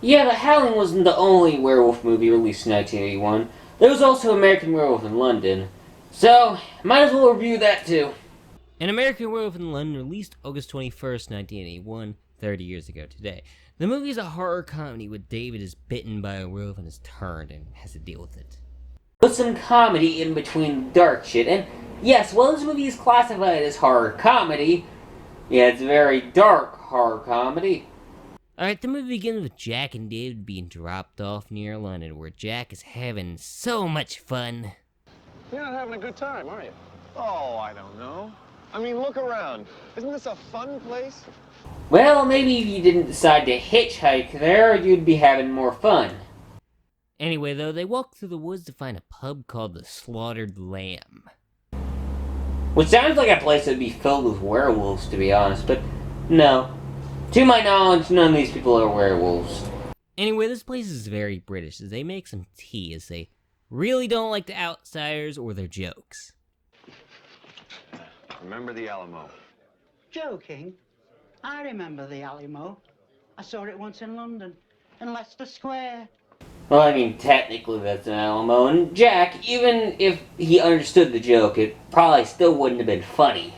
Yeah, The Howling wasn't the only werewolf movie released in 1981. There was also American Werewolf in London. So, might as well review that too. An American Werewolf in London released August 21st, 1981, 30 years ago today. The movie is a horror comedy where David is bitten by a werewolf and is turned and has to deal with it. With some comedy in between dark shit, and yes, while this movie is classified as horror comedy, yeah, it's a very dark horror comedy. Alright, the movie begins with Jack and David being dropped off near London, where Jack is having so much fun. You're not having a good time, are you? Oh, I don't know. I mean, look around. Isn't this a fun place? Well, maybe if you didn't decide to hitchhike there, you'd be having more fun. Anyway, though, they walk through the woods to find a pub called the Slaughtered Lamb. Which sounds like a place that'd be filled with werewolves, to be honest, but no. To my knowledge, none of these people are werewolves. Anyway, this place is very British, as they make some tea, as they really don't like the outsiders or their jokes. Remember the Alamo? Joking? I remember the Alamo. I saw it once in London, in Leicester Square. Well, I mean, technically that's an Alamo, and Jack, even if he understood the joke, it probably still wouldn't have been funny.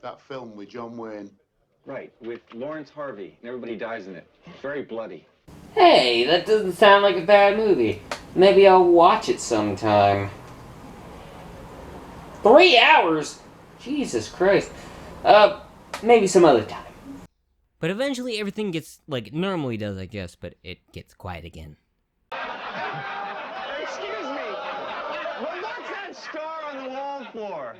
That film with John Wayne. Right, with Lawrence Harvey, and everybody dies in it. Very bloody. Hey, that doesn't sound like a bad movie. Maybe I'll watch it sometime. 3 hours? Jesus Christ. Maybe some other time. But eventually everything gets like it normally does, I guess, but it gets quiet again. Excuse me! Well, what's that scar on the wall for?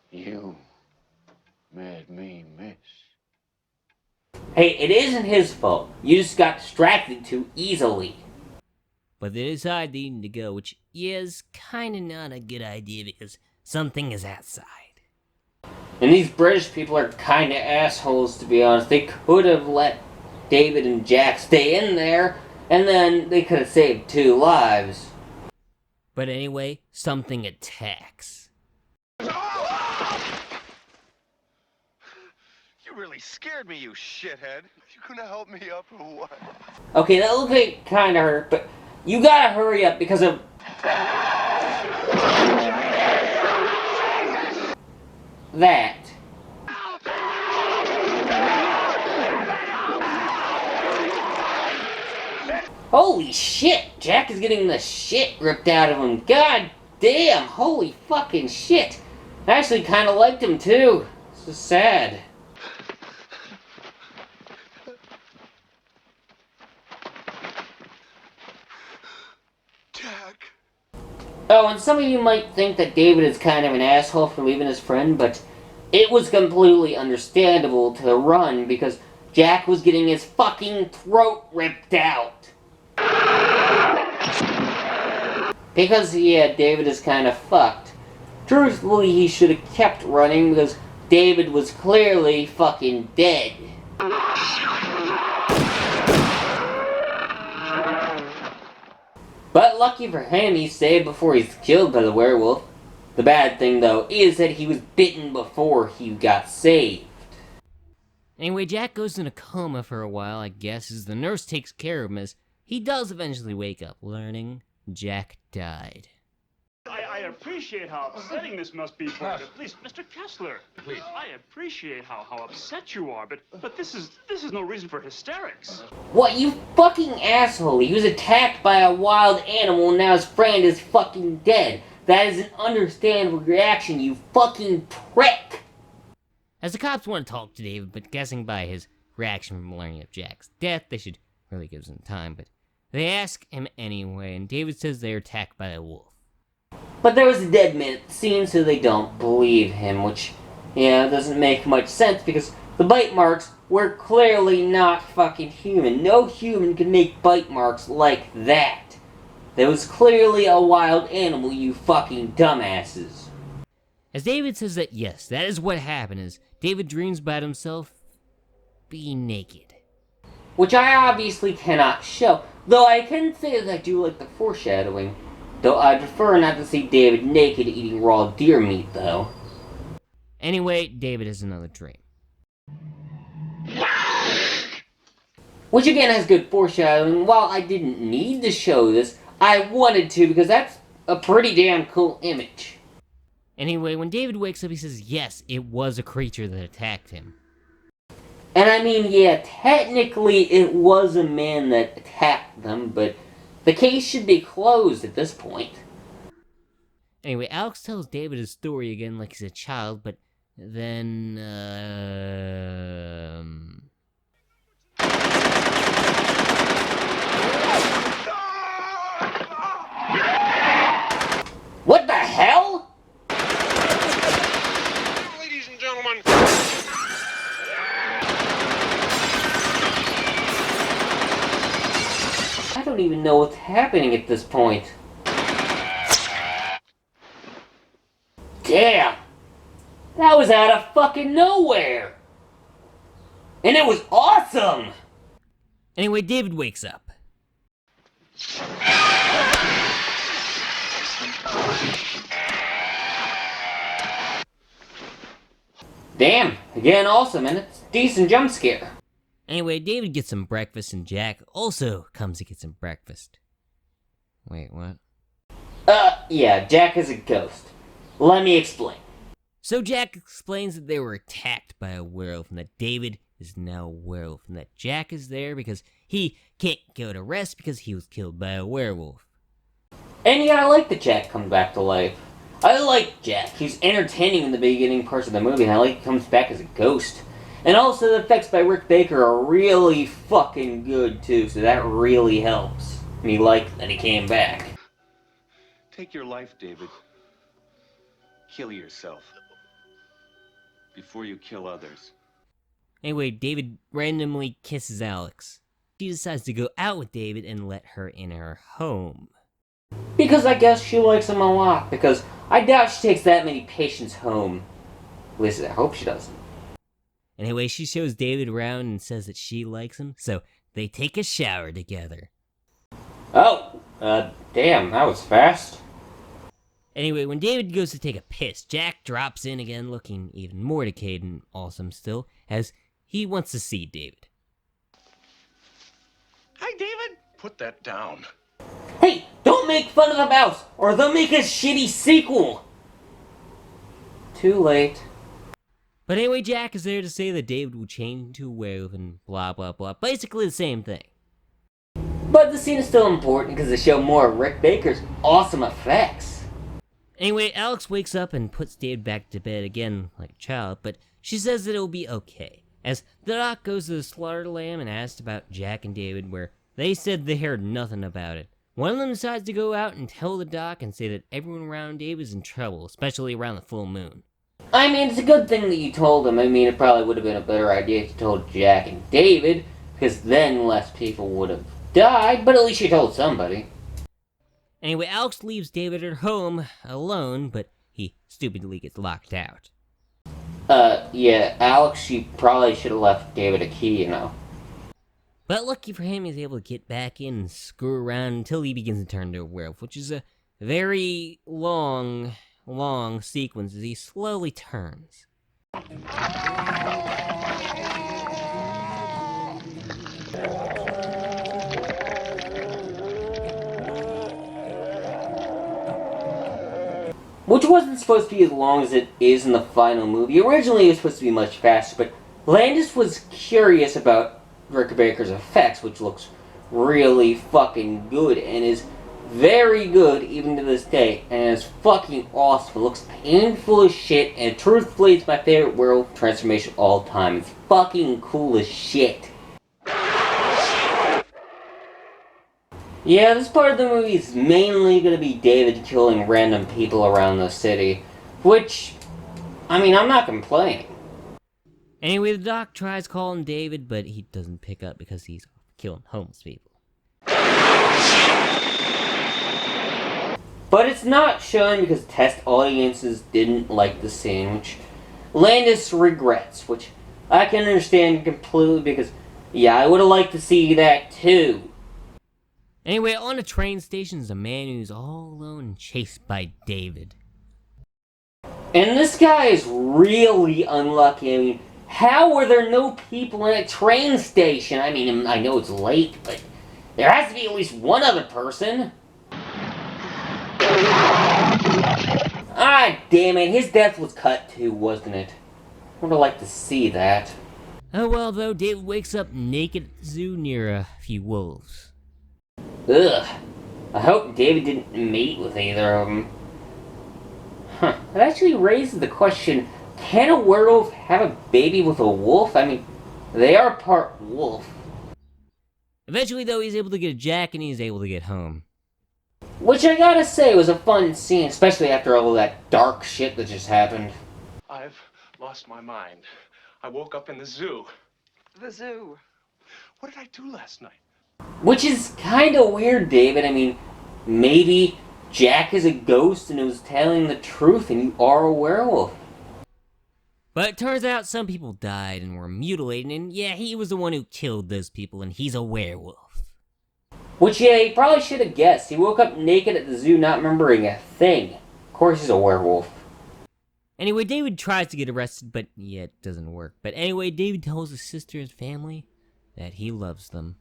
You made me miss. Hey, it isn't his fault. You just got distracted too easily. But they decide they need to go, which is kinda not a good idea because something is outside. And these British people are kinda assholes, to be honest. They could have let David and Jack stay in there, and then they could have saved 2 lives. But anyway, something attacks. You really scared me, you shithead. You gonna help me up or what? Okay, that looked like it kinda hurt, but you gotta hurry up because of... that. Holy shit! Jack is getting the shit ripped out of him. God damn! Holy fucking shit! I actually kinda liked him too. This is sad. Jack. Oh, and some of you might think that David is kind of an asshole for leaving his friend, but it was completely understandable to run because Jack was getting his fucking throat ripped out. Because, yeah, David is kind of fucked. Truthfully, he should have kept running because David was clearly fucking dead. But lucky for him, he saved before he's killed by the werewolf. The bad thing, though, is that he was bitten before he got saved. Anyway, Jack goes in a coma for a while, I guess, as the nurse takes care of him, as he does eventually wake up, learning Jack died. I appreciate how upsetting this must be for you. Please, Mr. Kessler. Please. I appreciate how upset you are, but this is no reason for hysterics. What, you fucking asshole? He was attacked by a wild animal and now his friend is fucking dead. That is an understandable reaction, you fucking prick! As the cops want to talk to David, but guessing by his reaction from learning of Jack's death, they should really give him time, but they ask him anyway, and David says they're attacked by a wolf. But there was a dead man at the scene, so they don't believe him, which, yeah, doesn't make much sense because the bite marks were clearly not fucking human. No human could make bite marks like that. There was clearly a wild animal, you fucking dumbasses. As David says that yes, that is what happened, as David dreams about himself being naked. Which I obviously cannot show, though I can say that I do like the foreshadowing. Though I prefer not to see David naked eating raw deer meat, though. Anyway, David has another dream. Which again has good foreshadowing. While I didn't need to show this, I wanted to because that's a pretty damn cool image. Anyway, when David wakes up, he says, yes, it was a creature that attacked him. And I mean, yeah, technically it was a man that attacked them, but the case should be closed at this point. Anyway, Alex tells David his story again like he's a child, but then, What the hell? Ladies and gentlemen. I don't even know what's happening at this point. Damn! That was out of fucking nowhere! And it was awesome! Anyway, David wakes up. Damn, again awesome, and it's a decent jump scare. Anyway, David gets some breakfast, and Jack also comes to get some breakfast. Wait, what? Yeah, Jack is a ghost. Let me explain. So Jack explains that they were attacked by a werewolf, and that David is now a werewolf, and that Jack is there because he can't go to rest because he was killed by a werewolf. And yeah, I like that Jack comes back to life. I like Jack. He's entertaining in the beginning parts of the movie, and I like he comes back as a ghost. And also the effects by Rick Baker are really fucking good too, so that really helps me like that he came back. Take your life, David. Kill yourself. Before you kill others. Anyway, David randomly kisses Alex. She decides to go out with David and let her in her home. Because I guess she likes him a lot, because I doubt she takes that many patients home. At least I hope she doesn't. Anyway, she shows David around and says that she likes him, so they take a shower together. Oh, damn, that was fast. Anyway, when David goes to take a piss, Jack drops in again looking even more decayed and awesome still, as he wants to see David. Hi, David. Put that down. Hey, don't make fun of the mouse, or they'll make a shitty sequel! Too late. But anyway, Jack is there to say that David will change into a werewolf and blah blah blah. Basically the same thing. But the scene is still important because they show more of Rick Baker's awesome effects. Anyway, Alex wakes up and puts David back to bed again like a child, but she says that it'll be okay. As the doc goes to the slaughter lamb and asks about Jack and David, where they said they heard nothing about it. One of them decides to go out and tell the doc and say that everyone around David is in trouble, especially around the full moon. I mean, it's a good thing that you told him. I mean, it probably would have been a better idea if you told Jack and David, because then less people would have died, but at least you told somebody. Anyway, Alex leaves David at home alone, but he stupidly gets locked out. Yeah, Alex, she probably should have left David a key, you know. But lucky for him, he's able to get back in and screw around until he begins to turn into a werewolf, which is a very long sequence as he slowly turns. Which wasn't supposed to be as long as it is in the final movie. Originally it was supposed to be much faster, but Landis was curious about Rick Baker's effects, which looks really fucking good and is very good even to this day, and is fucking awesome. It looks painful as shit, and truthfully it's my favorite werewolf transformation of all time. It's fucking cool as shit. Yeah, this part of the movie is mainly going to be David killing random people around the city, which, I mean, I'm not complaining. Anyway, the doc tries calling David, but he doesn't pick up because he's killing homeless people. But it's not shown because test audiences didn't like the scene, which Landis regrets, which I can understand completely because, yeah, I would have liked to see that too. Anyway, on a train station is a man who's all alone and chased by David. And this guy is really unlucky. I mean, How were there no people in a train station? I mean, I know it's late, but there has to be at least one other person. Ah, damn it, his death was cut too, wasn't it? I would have liked to see that. Oh well, though, David wakes up naked at the zoo near a few wolves. Ugh. I hope David didn't mate with either of them. Huh. That actually raises the question, can a werewolf have a baby with a wolf? I mean, they are part wolf. Eventually, though, he's able to get Jack and he's able to get home. Which I gotta say was a fun scene, especially after all that dark shit that just happened. I've lost my mind. I woke up in the zoo. The zoo. What did I do last night? Which is kinda weird, David. I mean, maybe Jack is a ghost and was telling the truth and you are a werewolf. But it turns out some people died and were mutilated, and yeah, he was the one who killed those people, and he's a werewolf. Which, yeah, he probably should have guessed. He woke up naked at the zoo not remembering a thing. Of course he's a werewolf. Anyway, David tries to get arrested, but yeah, it doesn't work. But anyway, David tells his sister and family that he loves them.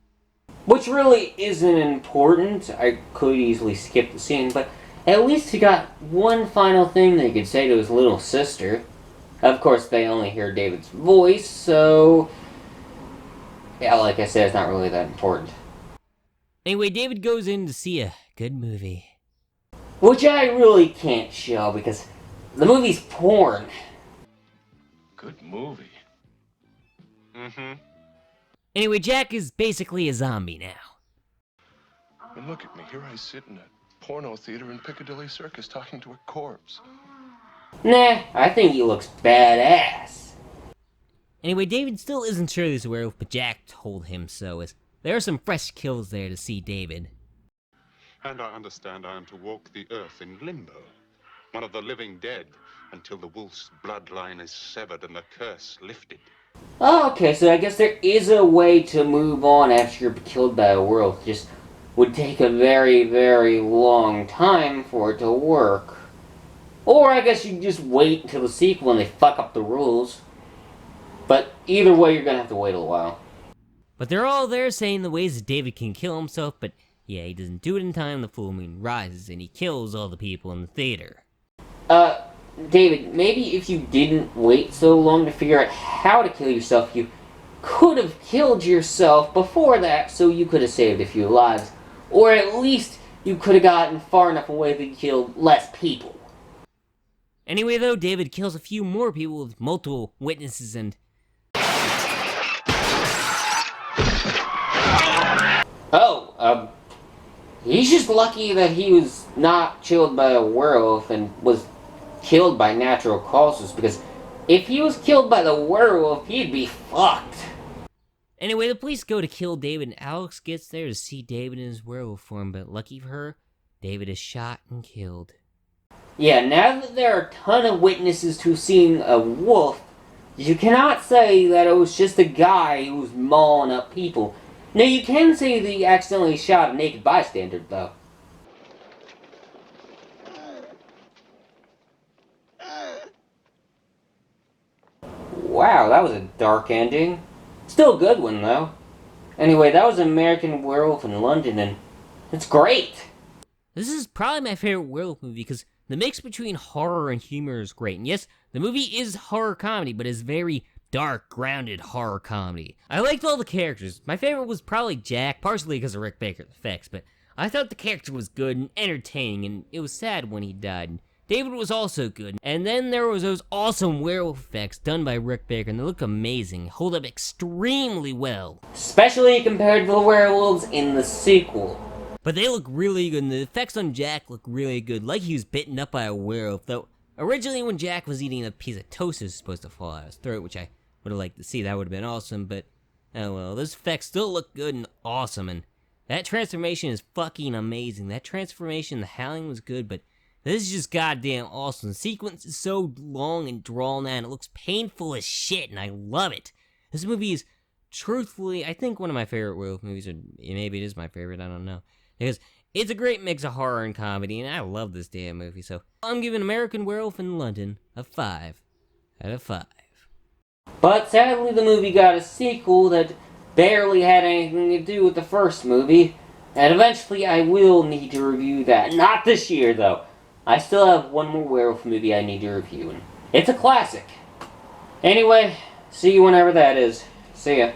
Which really isn't important. I could easily skip the scene, but at least he got one final thing that he could say to his little sister. Of course, they only hear David's voice, so yeah, like I said, it's not really that important. Anyway, David goes in to see a good movie. Which I really can't show because the movie's porn. Good movie. Mm-hmm. Anyway, Jack is basically a zombie now. And look at me. Here I sit in a porno theater in Piccadilly Circus talking to a corpse. Nah, I think he looks badass. Anyway, David still isn't sure he's a werewolf, but Jack told him so, as there are some fresh kills there to see David. And I understand I am to walk the earth in limbo, one of the living dead, until the wolf's bloodline is severed and the curse lifted. Oh, okay, so I guess there is a way to move on after you're killed by a werewolf. It just would take a very, very long time for it to work. Or I guess you can just wait until the sequel and they fuck up the rules. But either way, you're gonna have to wait a while. But they're all there saying the ways that David can kill himself, but yeah, he doesn't do it in time. The full moon rises and he kills all the people in the theater. David, maybe if you didn't wait so long to figure out how to kill yourself, you could have killed yourself before that so you could have saved a few lives. Or at least you could have gotten far enough away that you killed less people. Anyway, though, David kills a few more people with multiple witnesses and... Oh, he's just lucky that he was not killed by a werewolf and was killed by natural causes, because if he was killed by the werewolf, he'd be fucked. Anyway, the police go to kill David, and Alex gets there to see David in his werewolf form, but lucky for her, David is shot and killed. Yeah, now that there are a ton of witnesses to seeing a wolf, you cannot say that it was just a guy who was mauling up people. Now, you can say that he accidentally shot a naked bystander, though. Wow, that was a dark ending. Still a good one, though. Anyway, that was American Werewolf in London, and it's great. This is probably my favorite werewolf movie, because the mix between horror and humor is great. And yes, the movie is horror comedy, but it's very dark, grounded horror comedy. I liked all the characters. My favorite was probably Jack, partially because of Rick Baker's effects, but I thought the character was good and entertaining, and it was sad when he died. David was also good, and then there was those awesome werewolf effects done by Rick Baker, and they look amazing, hold up extremely well. Especially compared to the werewolves in the sequel. But they look really good, and the effects on Jack look really good, like he was bitten up by a werewolf, though originally when Jack was eating a piece of toast, it was supposed to fall out of his throat, which I would have liked to see. That would have been awesome, but oh well, those effects still look good and awesome, and that transformation is fucking amazing. That transformation, the howling was good, but this is just goddamn awesome. The sequence is so long and drawn out, and it looks painful as shit, and I love it. This movie is truthfully, I think, one of my favorite werewolf movies, or maybe it is my favorite, I don't know. Because it's a great mix of horror and comedy, and I love this damn movie, so I'm giving American Werewolf in London a 5 out of 5. But sadly, the movie got a sequel that barely had anything to do with the first movie, and eventually I will need to review that. Not this year, though. I still have one more werewolf movie I need to review, and it's a classic. Anyway, see you whenever that is. See ya.